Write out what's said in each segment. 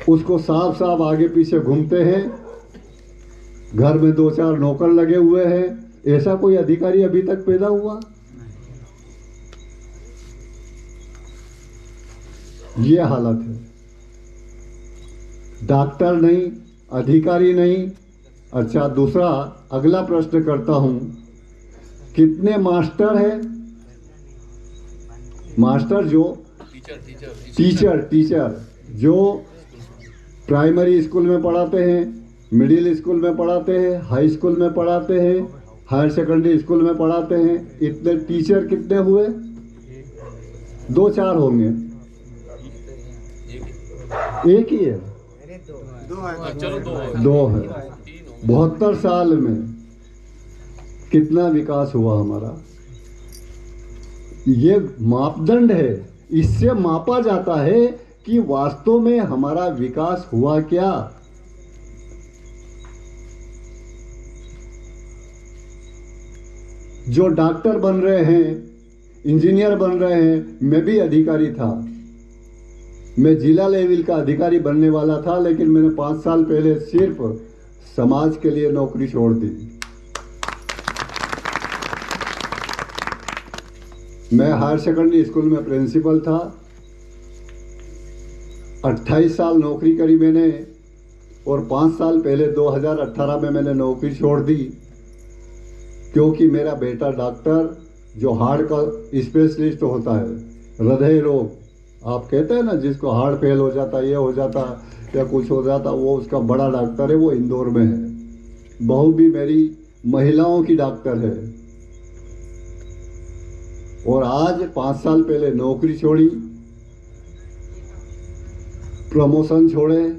उसको साफ साफ आगे पीछे घूमते हैं, घर में 2-4 नौकर लगे हुए हैं। ऐसा कोई अधिकारी अभी तक पैदा हुआ? ये हालत है। डॉक्टर नहीं, अधिकारी नहीं। अच्छा, दूसरा अगला प्रश्न करता हूं, कितने मास्टर है? मास्टर जो टीचर जो प्राइमरी स्कूल में पढ़ाते हैं, मिडिल स्कूल में पढ़ाते हैं, हाई स्कूल में पढ़ाते हैं, हायर सेकेंडरी स्कूल में पढ़ाते हैं, इतने टीचर कितने हुए? 2-4 होंगे। एक ही है? दो है। 72 साल में कितना विकास हुआ हमारा? ये मापदंड है, इससे मापा जाता है कि वास्तव में हमारा विकास हुआ क्या। जो डॉक्टर बन रहे हैं, इंजीनियर बन रहे हैं, मैं भी अधिकारी था। मैं जिला लेवल का अधिकारी बनने वाला था, लेकिन मैंने 5 साल पहले सिर्फ समाज के लिए नौकरी छोड़ दी। मैं हायर सेकेंडरी स्कूल में प्रिंसिपल था। 28 साल नौकरी करी मैंने, और 5 साल पहले 2018 में मैंने नौकरी छोड़ दी, क्योंकि मेरा बेटा डॉक्टर जो हार्ट का स्पेशलिस्ट होता है, हृदय रोग, आप कहते हैं ना जिसको हार्ट फेल हो जाता, ये हो जाता या कुछ हो जाता, वो उसका बड़ा डॉक्टर है, वो इंदौर में है। बहू भी मेरी महिलाओं की डॉक्टर है। और आज 5 साल पहले नौकरी छोड़ी, प्रमोशन छोड़े,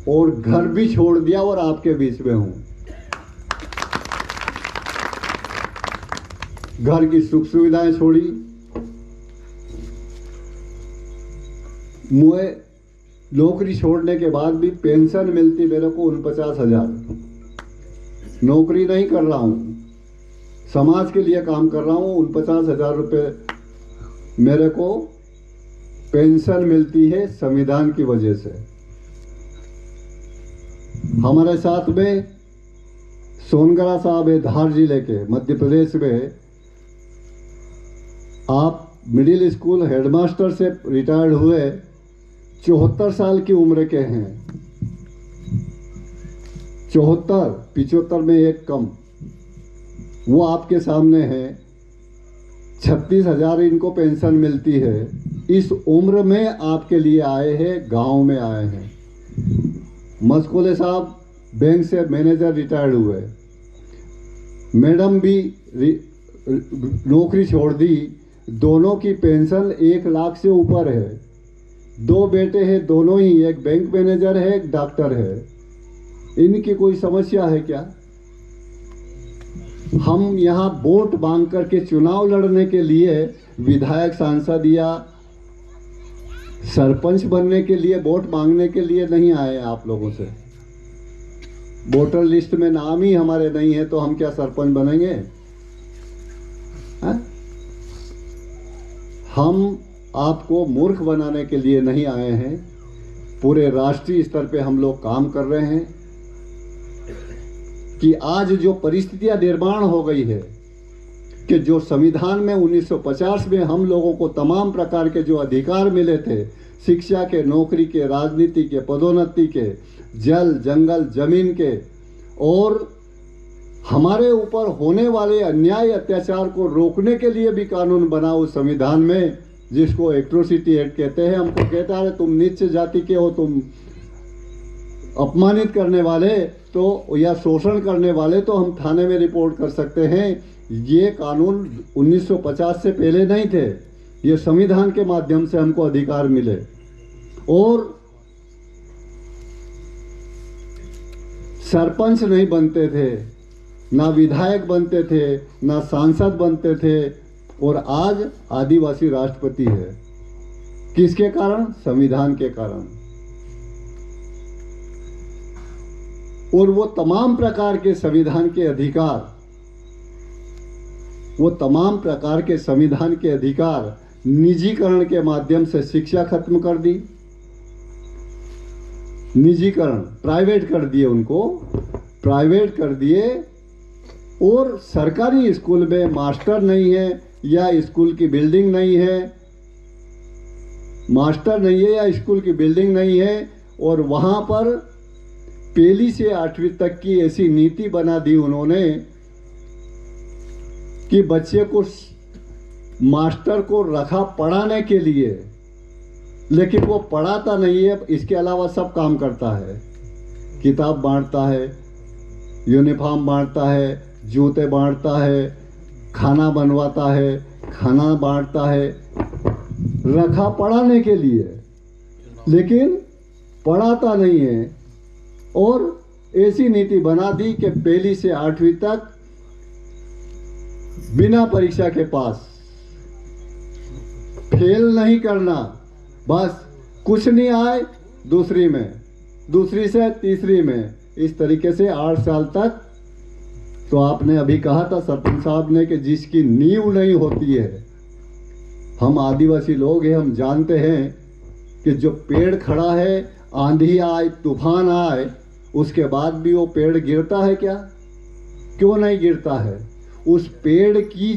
और घर भी छोड़ दिया, और आपके बीच में हूं। घर की सुख सुविधाएं छोड़ी। मुझे नौकरी छोड़ने के बाद भी पेंशन मिलती मेरे को 49,000। नौकरी नहीं कर रहा हूं, समाज के लिए काम कर रहा हूं। 49,000 रुपये मेरे को पेंशन मिलती है संविधान की वजह से। हमारे साथ में सोनगरा साहब है, धार जिले के, मध्य प्रदेश में। आप मिडिल स्कूल हेडमास्टर से रिटायर्ड हुए, 74 साल की उम्र के हैं। 74, 75 में एक कम, वो आपके सामने है। 36,000 इनको पेंशन मिलती है। इस उम्र में आपके लिए आए हैं, गांव में आए हैं। मस्कोले साहब बैंक से मैनेजर रिटायर्ड हुए। मैडम भी नौकरी छोड़ दी। दोनों की पेंशन 1 लाख से ऊपर है। 2 बेटे हैं, दोनों ही, एक बैंक मैनेजर है, एक डॉक्टर है। इनकी कोई समस्या है क्या? हम यहाँ वोट मांग करके चुनाव लड़ने के लिए, विधायक, सांसद या सरपंच बनने के लिए, वोट मांगने के लिए नहीं आए आप लोगों से। वोटर लिस्ट में नाम ही हमारे नहीं है, तो हम क्या सरपंच बनेंगे? हम आपको मूर्ख बनाने के लिए नहीं आए हैं। पूरे राष्ट्रीय स्तर पे हम लोग काम कर रहे हैं कि आज जो परिस्थितियां निर्माण हो गई है, कि जो संविधान में 1950 में हम लोगों को तमाम प्रकार के जो अधिकार मिले थे, शिक्षा के, नौकरी के, राजनीति के, पदोन्नति के, जल जंगल जमीन के, और हमारे ऊपर होने वाले अन्याय अत्याचार को रोकने के लिए भी कानून बना उस संविधान में, जिसको एट्रोसिटी एक्ट कहते हैं। हमको कहता है तुम नीच जाति के हो, तुम अपमानित करने वाले तो या शोषण करने वाले, तो हम थाने में रिपोर्ट कर सकते हैं। ये कानून 1950 से पहले नहीं थे, ये संविधान के माध्यम से हमको अधिकार मिले। और सरपंच नहीं बनते थे, ना विधायक बनते थे, ना सांसद बनते थे, और आज आदिवासी राष्ट्रपति है। किसके कारण? संविधान के कारण। और वो तमाम प्रकार के संविधान के अधिकार, वो तमाम प्रकार के संविधान के अधिकार निजीकरण के माध्यम से शिक्षा खत्म कर दी, निजीकरण, प्राइवेट कर दिए, उनको प्राइवेट कर दिए। और सरकारी स्कूल में मास्टर नहीं है या स्कूल की बिल्डिंग नहीं है, मास्टर नहीं है या स्कूल की बिल्डिंग नहीं है, और वहाँ पर पहली से 8वीं तक की ऐसी नीति बना दी उन्होंने कि बच्चे को, मास्टर को रखा पढ़ाने के लिए, लेकिन वो पढ़ाता नहीं है, इसके अलावा सब काम करता है। किताब बांटता है, यूनिफॉर्म बांटता है, जूते बांटता है, खाना बनवाता है, खाना बांटता है, रखा पढ़ाने के लिए, लेकिन पढ़ाता नहीं है। और ऐसी नीति बना दी कि पहली से 8वीं तक बिना परीक्षा के पास, फेल नहीं करना, बस कुछ नहीं आए दूसरी में, दूसरी से तीसरी में, इस तरीके से 8 साल तक। तो आपने अभी कहा था सरपंच साहब ने कि जिसकी नींव नहीं होती है, हम आदिवासी लोग हैं, हम जानते हैं कि जो पेड़ खड़ा है, आंधी आए, तूफान आए, उसके बाद भी वो पेड़ गिरता है क्या? क्यों नहीं गिरता है? उस पेड़ की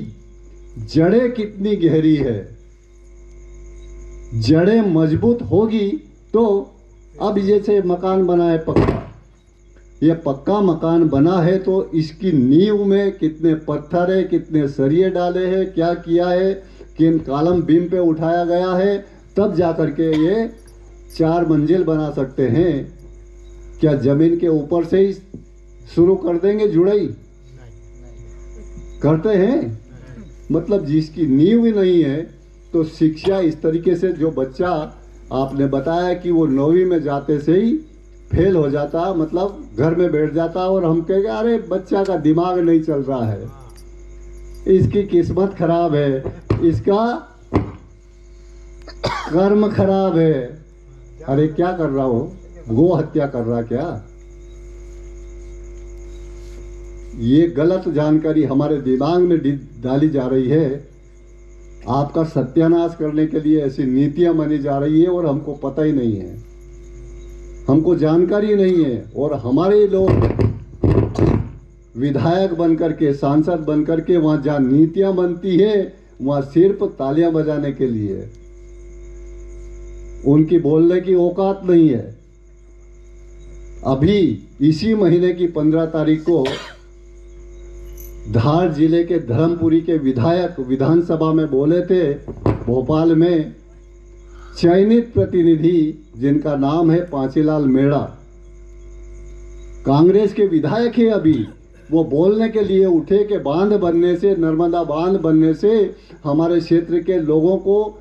जड़ें कितनी गहरी है, जड़ें मजबूत होगी तो। अब जैसे मकान बना है पक्का, ये पक्का मकान बना है तो इसकी नींव में कितने पत्थर है, कितने सरिये डाले हैं, क्या किया है, किन कॉलम बीम पे उठाया गया है, तब जाकर के ये 4 मंजिल बना सकते हैं। क्या जमीन के ऊपर से ही शुरू कर देंगे जुड़ाई? करते हैं? मतलब जिसकी नींव ही नहीं है। तो शिक्षा इस तरीके से, जो बच्चा आपने बताया कि वो 9वीं में जाते से ही फेल हो जाता, मतलब घर में बैठ जाता, और हम कहेंगे अरे बच्चा का दिमाग नहीं चल रहा है, इसकी किस्मत खराब है, इसका कर्म खराब है। अरे क्या कर रहा हो? गो हत्या कर रहा क्या? ये गलत जानकारी हमारे दिमाग में डाली जा रही है। आपका सत्यानाश करने के लिए ऐसी नीतियां बनी जा रही है और हमको पता ही नहीं है, हमको जानकारी नहीं है। और हमारे लोग विधायक बनकर के, सांसद बनकर के, वहां जहां नीतियां बनती है वहां सिर्फ तालियां बजाने के लिए, उनकी बोलने की औकात नहीं है। अभी इसी महीने की 15 तारीख को धार जिले के धर्मपुरी के विधायक विधानसभा में बोले थे, भोपाल में, चयनित प्रतिनिधि जिनका नाम है पांचीलाल मेड़ा, कांग्रेस के विधायक है अभी, वो बोलने के लिए उठे कि बांध बनने से, नर्मदा बांध बनने से हमारे क्षेत्र के लोगों को,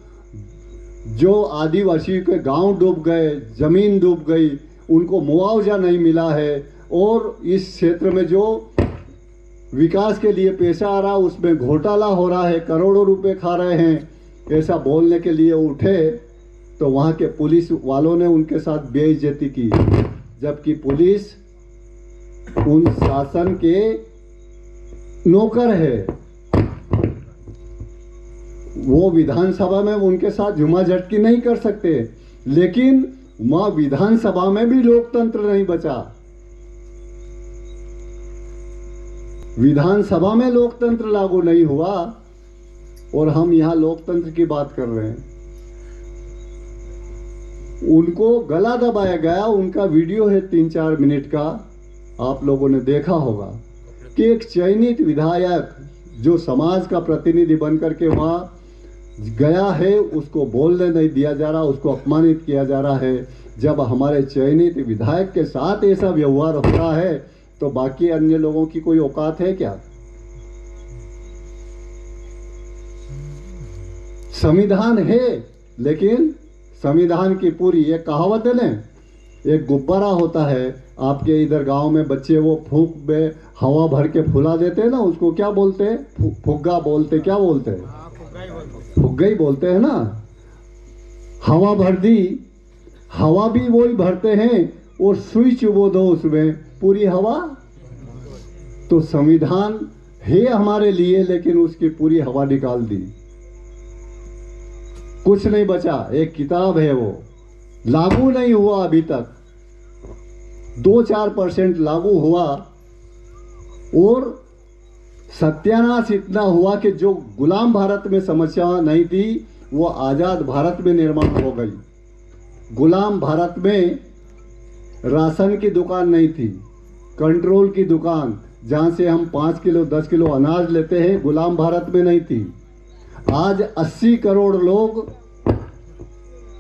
जो आदिवासियों के गांव डूब गए, जमीन डूब गई, उनको मुआवजा नहीं मिला है, और इस क्षेत्र में जो विकास के लिए पैसा आ रहा उसमें घोटाला हो रहा है, करोड़ों रुपए खा रहे हैं, ऐसा बोलने के लिए उठे। तो वहाँ के पुलिस वालों ने उनके साथ बेइज्जती की, जबकि पुलिस उन शासन के नौकर है। वो विधानसभा में उनके साथ झुमाझटकी नहीं कर सकते, लेकिन वहां विधानसभा में भी लोकतंत्र नहीं बचा। विधानसभा में लोकतंत्र लागू नहीं हुआ और हम यहां लोकतंत्र की बात कर रहे हैं। उनको गला दबाया गया। उनका वीडियो है 3-4 मिनट का, आप लोगों ने देखा होगा कि एक चयनित विधायक जो समाज का प्रतिनिधि बनकर के वहां गया है, उसको बोलने नहीं दिया जा रहा, उसको अपमानित किया जा रहा है। जब हमारे चयनित विधायक के साथ ऐसा व्यवहार हो रहा है तो बाकी अन्य लोगों की कोई औकात है क्या? संविधान है, लेकिन संविधान की पूरी, एक कहावत है ना, एक गुब्बारा होता है आपके इधर गांव में, बच्चे वो फूंक में हवा भर के फुला देते हैं ना, उसको क्या बोलते हैं? फुग्गा बोलते, क्या बोलते हैं? फुग्गा ही बोलते हैं ना। हवा भर दी, हवा भी वही भरते हैं और सुई चुबो दो उसमें, पूरी हवा। तो संविधान है हमारे लिए, लेकिन उसकी पूरी हवा निकाल दी, कुछ नहीं बचा। एक किताब है, वो लागू नहीं हुआ अभी तक। 2-4% लागू हुआ और सत्यानाश इतना हुआ कि जो गुलाम भारत में समस्या नहीं थी वो आज़ाद भारत में निर्माण हो गई। गुलाम भारत में राशन की दुकान नहीं थी, कंट्रोल की दुकान जहाँ से हम 5 किलो 10 किलो अनाज लेते हैं, गुलाम भारत में नहीं थी। आज 80 करोड़ लोग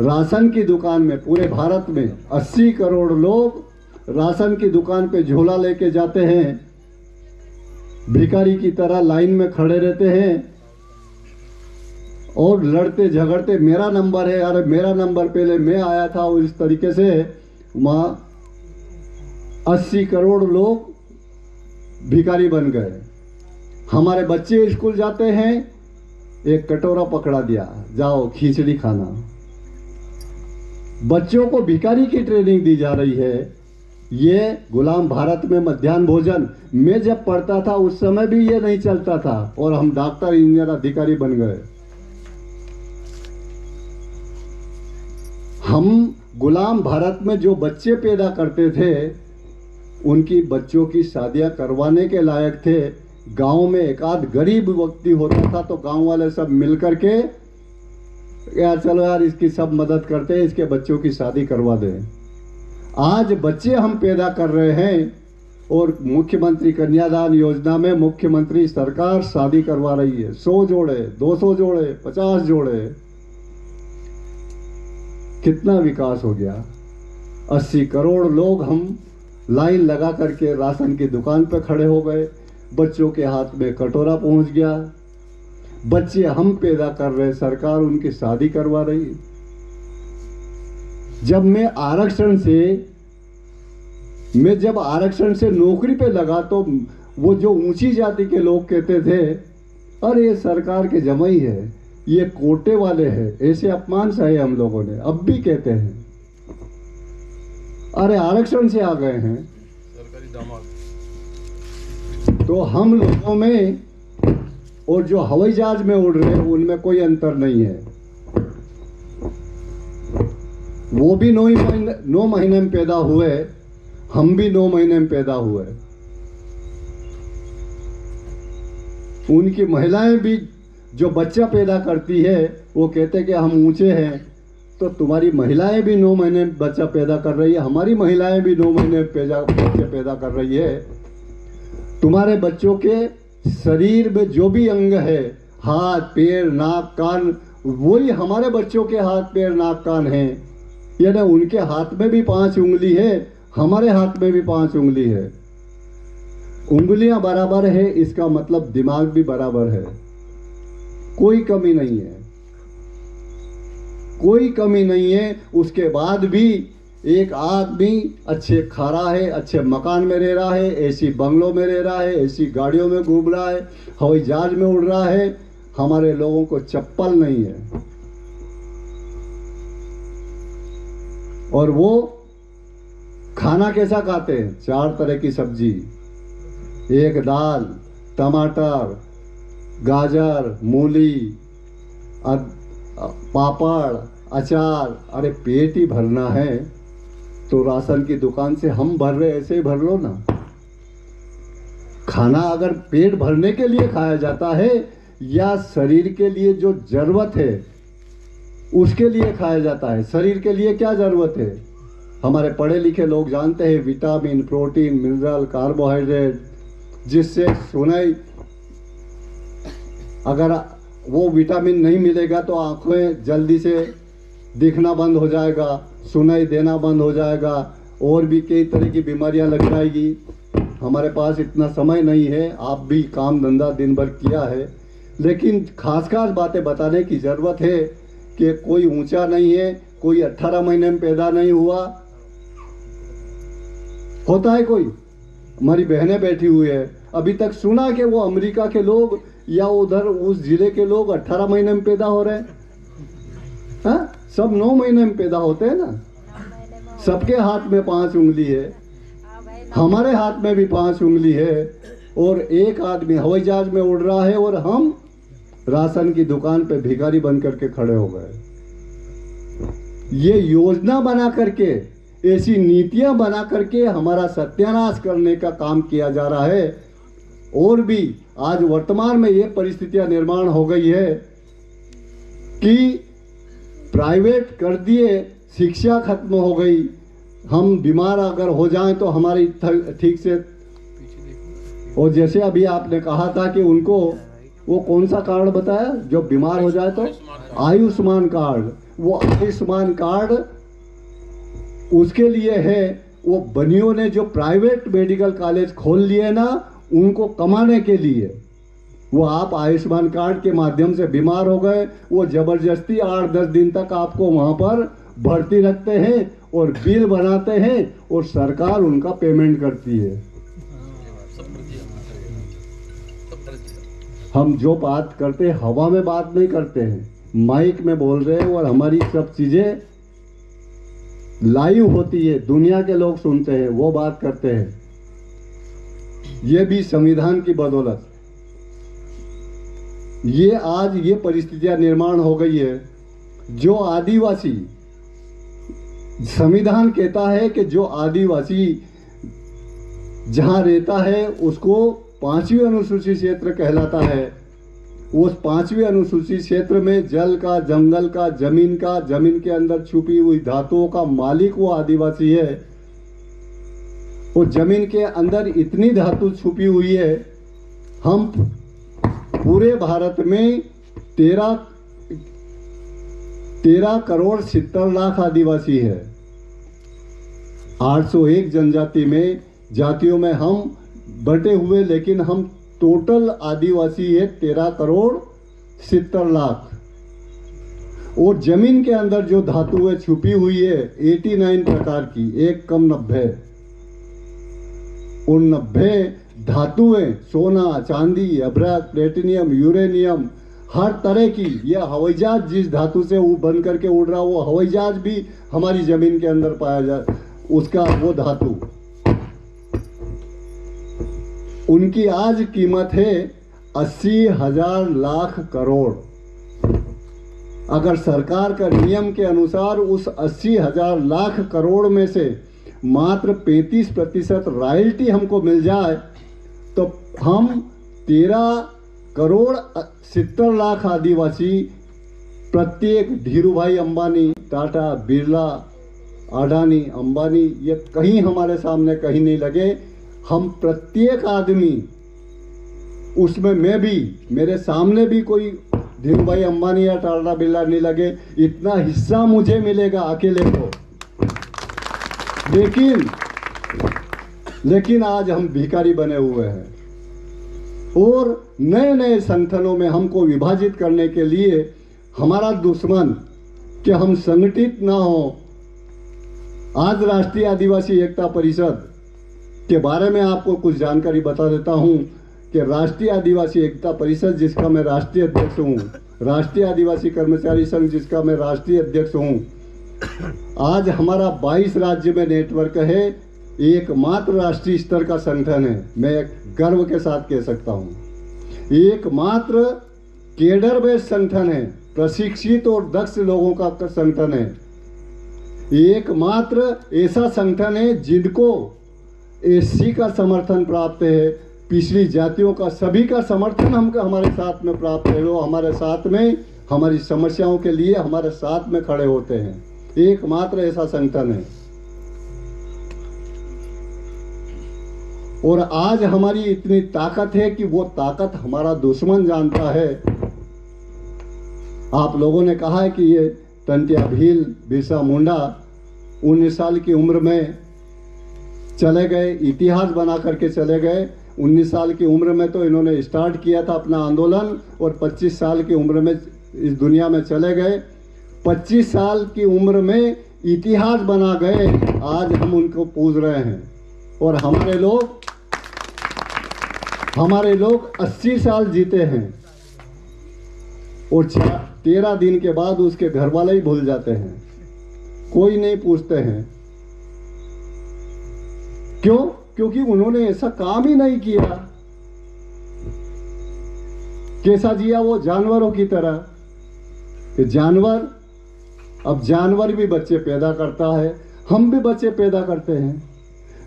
राशन की दुकान में, पूरे भारत में 80 करोड़ लोग राशन की दुकान पे झोला लेके जाते हैं, भिखारी की तरह लाइन में खड़े रहते हैं और लड़ते झगड़ते, मेरा नंबर है, अरे मेरा नंबर पहले मैं आया था। और इस तरीके से वहाँ 80 करोड़ लोग भिखारी बन गए। हमारे बच्चे स्कूल जाते हैं, एक कटोरा पकड़ा दिया, जाओ खिचड़ी खाना। बच्चों को भिखारी की ट्रेनिंग दी जा रही है। ये गुलाम भारत में मध्याह्न भोजन, मैं जब पढ़ता था उस समय भी ये नहीं चलता था और हम डॉक्टर इंजीनियर अधिकारी बन गए। हम गुलाम भारत में जो बच्चे पैदा करते थे उनकी बच्चों की शादियां करवाने के लायक थे। गांव में एक आध गरीब व्यक्ति होता था तो गांव वाले सब मिलकर के यार चलो यार इसकी सब मदद करते हैं, इसके बच्चों की शादी करवा दें। आज बच्चे हम पैदा कर रहे हैं और मुख्यमंत्री कन्यादान योजना में मुख्यमंत्री सरकार शादी करवा रही है। 100 जोड़े, 200 जोड़े, 50 जोड़े, कितना विकास हो गया। 80 करोड़ लोग हम लाइन लगा करके राशन की दुकान पर खड़े हो गए, बच्चों के हाथ में कटोरा पहुंच गया। बच्चे हम पैदा कर रहे, सरकार उनकी शादी करवा रही। जब मैं आरक्षण से नौकरी पे लगा तो वो जो ऊंची जाति के लोग कहते थे अरे ये सरकार के जमाई है, ये कोटे वाले हैं, ऐसे अपमान सहे हम लोगों ने। अब भी कहते हैं अरे आरक्षण से आ गए हैं सरकारी दामाद। तो हम लोगों में और जो हवाई जहाज में उड़ रहे हैं उनमें कोई अंतर नहीं है। वो भी 9 महीने में पैदा हुए, हम भी 9 महीने में पैदा हुए। उनकी महिलाएं भी जो बच्चा पैदा करती है वो कहते कि हम ऊंचे हैं, तो तुम्हारी महिलाएं भी 9 महीने में बच्चा पैदा कर रही है, हमारी महिलाएं भी 9 महीने में बच्चे पैदा कर रही है। तुम्हारे बच्चों के शरीर में जो भी अंग है, हाथ पैर नाक कान, वही हमारे बच्चों के हाथ पैर नाक कान हैं। यानी उनके हाथ में भी 5 उंगली है, हमारे हाथ में भी 5 उंगली है। उंगलियां बराबर है इसका मतलब दिमाग भी बराबर है, कोई कमी नहीं है, कोई कमी नहीं है। उसके बाद भी एक आदमी अच्छे खा रहा है, अच्छे मकान में रह रहा है, ऐसी बंगलों में रह रहा है, ऐसी गाड़ियों में घूम रहा है, हवाई जहाज में उड़ रहा है। हमारे लोगों को चप्पल नहीं है। और वो खाना कैसा खाते हैं? 4 तरह की सब्जी, एक दाल, टमाटर, गाजर, मूली, पापड़, अचार। अरे पेट ही भरना है तो राशन की दुकान से हम भर रहे, ऐसे ही भर लो ना। खाना अगर पेट भरने के लिए खाया जाता है या शरीर के लिए जो जरूरत है उसके लिए खाया जाता है। शरीर के लिए क्या जरूरत है? हमारे पढ़े लिखे लोग जानते हैं, विटामिन, प्रोटीन, मिनरल, कार्बोहाइड्रेट, जिससे सुनाई, अगर वो विटामिन नहीं मिलेगा तो आंखें जल्दी से दिखना बंद हो जाएगा, सुनाई देना बंद हो जाएगा, और भी कई तरह की बीमारियां लग जाएगी। हमारे पास इतना समय नहीं है, आप भी काम धंधा दिन भर किया है, लेकिन खास खास बातें बताने की ज़रूरत है कि कोई ऊंचा नहीं है, कोई 18 महीने में पैदा नहीं हुआ। होता है कोई? हमारी बहनें बैठी हुई है, अभी तक सुना कि वो अमेरिका के लोग या उधर उस जिले के लोग 18 महीने में पैदा हो रहे हैं? हाँ, सब 9 महीने में पैदा होते हैं ना। सबके हाथ में 5 उंगली है, हमारे हाथ में भी 5 उंगली है, और एक आदमी हवाई जहाज में उड़ रहा है और हम राशन की दुकान पे भिखारी बन करके खड़े हो गए। ये योजना बना करके ऐसी नीतियां बना करके हमारा सत्यानाश करने का काम किया जा रहा है। और भी आज वर्तमान में ये परिस्थितियां निर्माण हो गई है कि प्राइवेट कर दिए, शिक्षा खत्म हो गई। हम बीमार अगर हो जाएं तो हमारी ठीक से, और जैसे अभी आपने कहा था कि उनको वो कौन सा कार्ड बताया जो बीमार हो जाए तो आयुष्मान कार्ड, वो आयुष्मान कार्ड उसके लिए है। वो बनियों ने जो प्राइवेट मेडिकल कॉलेज खोल लिए ना, उनको कमाने के लिए। वो आप आयुष्मान कार्ड के माध्यम से बीमार हो गए, वो जबरदस्ती 8-10 दिन तक आपको वहां पर भर्ती रखते हैं और बिल बनाते हैं और सरकार उनका पेमेंट करती है। हम जो बात करते हैं हवा में बात नहीं करते हैं, माइक में बोल रहे हैं और हमारी सब चीजें लाइव होती है, दुनिया के लोग सुनते हैं, वो बात करते हैं। ये भी संविधान की बदौलत ये आज ये परिस्थितियां निर्माण हो गई है। जो आदिवासी, संविधान कहता है कि जो आदिवासी जहां रहता है उसको 5वीं अनुसूचित क्षेत्र कहलाता है। उस 5वीं अनुसूचित क्षेत्र में जल का, जंगल का, जमीन के अंदर छुपी हुई धातुओं का मालिक वो आदिवासी है। वो जमीन के अंदर इतनी धातु छुपी हुई है, हम पूरे भारत में 13 करोड़ 70 लाख आदिवासी है। 801 जनजाति में जातियों में हम बटे हुए, लेकिन हम टोटल आदिवासी है 13 करोड़ 70 लाख। और जमीन के अंदर जो धातुएं छुपी हुई है 89 प्रकार की, एक कम 90। उन 90 धातुएं, सोना, चांदी, अभ्रक, प्लेटिनियम, यूरेनियम, हर तरह की, यह हवाई जहाज जिस धातु से वो बन करके उड़ रहा, वो हवाई जहाज भी हमारी जमीन के अंदर पाया जाए, उसका वो धातु, उनकी आज कीमत है 80,000 लाख करोड़। अगर सरकार का नियम के अनुसार उस 80,000 लाख करोड़ में से मात्र 35% रॉयल्टी हमको मिल जाए तो हम 13 करोड़ 70 लाख आदिवासी, प्रत्येक धीरू भाई अंबानी, टाटा, बिरला, अडानी, अंबानी, ये कहीं हमारे सामने कहीं नहीं लगे। हम प्रत्येक आदमी, उसमें मैं भी, मेरे सामने भी कोई धीरू भाई अंबानी या टाटा बिरला नहीं लगे, इतना हिस्सा मुझे मिलेगा अकेले को। लेकिन आज हम भिखारी बने हुए हैं और नए नए संगठनों में हमको विभाजित करने के लिए हमारा दुश्मन कि हम संगठित ना हो। आज राष्ट्रीय आदिवासी एकता परिषद के बारे में आपको कुछ जानकारी बता देता हूं कि राष्ट्रीय आदिवासी एकता परिषद, जिसका मैं राष्ट्रीय अध्यक्ष हूं, राष्ट्रीय आदिवासी कर्मचारी संघ, जिसका मैं राष्ट्रीय अध्यक्ष हूं, आज हमारा 22 राज्य में नेटवर्क है। एकमात्र राष्ट्रीय स्तर का संगठन है, मैं गर्व के साथ कह सकता हूं। एकमात्र केडर बेस्ड संगठन है, प्रशिक्षित और दक्ष लोगों का संगठन है। एकमात्र ऐसा संगठन है जिनको एससी का समर्थन प्राप्त है, पिछड़ी जातियों का, सभी का समर्थन हमको हमारे साथ में प्राप्त है। वो हमारे साथ में हमारी समस्याओं के लिए हमारे साथ में खड़े होते हैं। एकमात्र ऐसा संगठन है। और आज हमारी इतनी ताकत है कि वो ताकत हमारा दुश्मन जानता है। आप लोगों ने कहा है कि ये टंटिया भील, बिरसा मुंडा 19 साल की उम्र में चले गए, इतिहास बना करके चले गए। 19 साल की उम्र में तो इन्होंने स्टार्ट किया था अपना आंदोलन और 25 साल की उम्र में इस दुनिया में चले गए। 25 साल की उम्र में इतिहास बना गए। आज हम उनको पूज रहे हैं और हमारे लोग 80 साल जीते हैं और 13 दिन के बाद उसके घर वाले ही भूल जाते हैं, कोई नहीं पूछते हैं। क्यों? क्योंकि उन्होंने ऐसा काम ही नहीं किया। कैसा जिया वो? जानवरों की तरह। जानवर, अब जानवर भी बच्चे पैदा करता है, हम भी बच्चे पैदा करते हैं।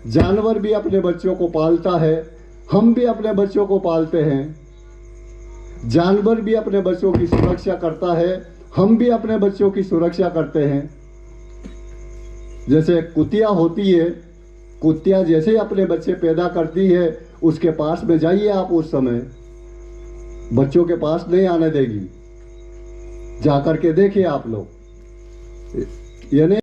जानवर भी अपने बच्चों को पालता है, हम भी अपने बच्चों को पालते हैं। जानवर भी अपने बच्चों की सुरक्षा करता है, हम भी अपने बच्चों की सुरक्षा करते हैं। जैसे कुतिया होती है, कुतिया जैसे अपने बच्चे पैदा करती है, उसके पास में जाइए आप, उस समय बच्चों के पास नहीं आने देगी। जाकर के देखिए आप लोग, यानी